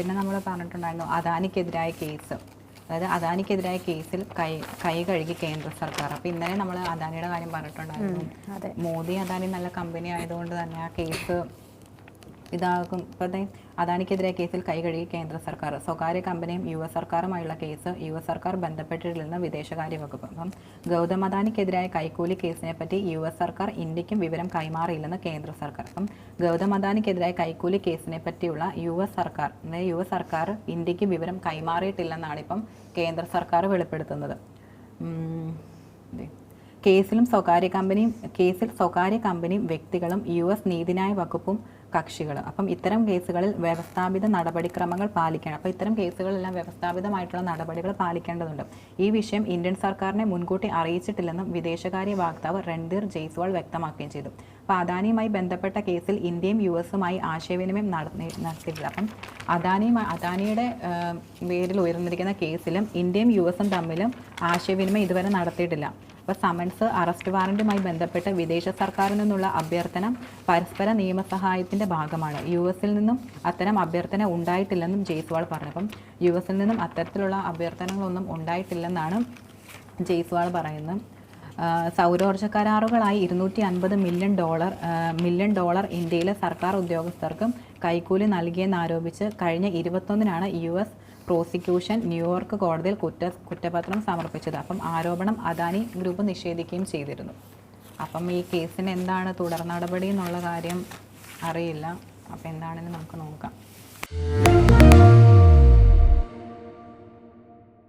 പിന്നെ നമ്മൾ പറഞ്ഞിട്ടുണ്ടായിരുന്നു അദാനിക്കെതിരായ കേസ്, അതായത് അദാനിക്കെതിരായ കേസിൽ കൈ കഴുകി കേന്ദ്ര സർക്കാർ. അപ്പോൾ ഇന്നലെ നമ്മൾ അദാനിയുടെ കാര്യം പറഞ്ഞിട്ടുണ്ടായിരുന്നു. മോദി അദാനി നല്ല കമ്പനി ആയതുകൊണ്ട് തന്നെ ആ കേസ് ഇതാകും. ഇപ്പോഴത്തെ അദാനിക്കെതിരായ കേസിൽ കൈ കഴുകി കേന്ദ്ര സർക്കാർ. സ്വകാര്യ കമ്പനിയും യു എസ് സർക്കാരുമായുള്ള കേസ് യു എസ് സർക്കാർ ബന്ധപ്പെട്ടിട്ടില്ലെന്ന് വിദേശകാര്യ വകുപ്പ്. അപ്പം ഗൗതം അദാനിക്കെതിരായ കൈക്കൂലി കേസിനെ പറ്റി യു എസ് സർക്കാർ ഇന്ത്യക്കും വിവരം കൈമാറിയില്ലെന്ന് കേന്ദ്ര സർക്കാർ. അപ്പം ഗൗതം അദാനിക്കെതിരായ കൈക്കൂലി കേസിനെ പറ്റിയുള്ള യു എസ് സർക്കാർ ഇന്ത്യക്ക് വിവരം കൈമാറിയിട്ടില്ലെന്നാണ് ഇപ്പം കേന്ദ്ര സർക്കാർ വെളിപ്പെടുത്തുന്നത്. കേസിൽ സ്വകാര്യ കമ്പനിയും വ്യക്തികളും യു എസ് നീതിന്യായ വകുപ്പും കക്ഷികൾ. അപ്പം ഇത്തരം കേസുകളിൽ വ്യവസ്ഥാപിത നടപടിക്രമങ്ങൾ പാലിക്കണം. അപ്പോൾ ഇത്തരം കേസുകളെല്ലാം വ്യവസ്ഥാപിതമായിട്ടുള്ള നടപടികൾ പാലിക്കേണ്ടതുണ്ട്. ഈ വിഷയം ഇന്ത്യൻ സർക്കാരിനെ മുൻകൂട്ടി അറിയിച്ചിട്ടില്ലെന്നും വിദേശകാര്യ വക്താവ് രൺധീർ ജയ്സ്വാൾ വ്യക്തമാക്കുകയും ചെയ്തു. അപ്പോൾ അദാനിയുമായി ബന്ധപ്പെട്ട കേസിൽ ഇന്ത്യയും യു എസുമായി ആശയവിനിമയം നടത്തിയിട്ടില്ല. അപ്പം അദാനിയുടെ പേരിൽ ഉയർന്നിരിക്കുന്ന കേസിലും ഇന്ത്യയും യു എസും തമ്മിലും ആശയവിനിമയം ഇതുവരെ നടത്തിയിട്ടില്ല. അപ്പോൾ സമൻസ്, അറസ്റ്റ് വാറന്റുമായി ബന്ധപ്പെട്ട് വിദേശ സർക്കാരിൽ നിന്നുള്ള അഭ്യർത്ഥന പരസ്പര നിയമസഹായത്തിൻ്റെ ഭാഗമാണ്. യു എസിൽ നിന്നും അത്തരം അഭ്യർത്ഥന ഉണ്ടായിട്ടില്ലെന്നും ജയ്സ്വാൾ പറഞ്ഞു. അപ്പം യു എസിൽ നിന്നും അത്തരത്തിലുള്ള അഭ്യർത്ഥനകളൊന്നും ഉണ്ടായിട്ടില്ലെന്നാണ് ജയ്സ്വാൾ പറയുന്നത്. സൗരോർജ്ജ കരാറുകളായി $250 മില്യൺ ഇന്ത്യയിലെ സർക്കാർ ഉദ്യോഗസ്ഥർക്കും കൈക്കൂലി നൽകിയെന്നാരോപിച്ച് കഴിഞ്ഞ 21-നാണ് യു എസ് പ്രോസിക്യൂഷൻ ന്യൂയോർക്ക് കോടതിയിൽ കുറ്റപത്രം സമർപ്പിച്ചത്. അപ്പം ആരോപണം അദാനി ഗ്രൂപ്പ് നിഷേധിക്കുകയും ചെയ്തിരുന്നു. അപ്പം ഈ കേസിന് എന്താണ് തുടർ നടപടി എന്നുള്ള കാര്യം അറിയില്ല. അപ്പം എന്താണെന്ന് നമുക്ക് നോക്കാം.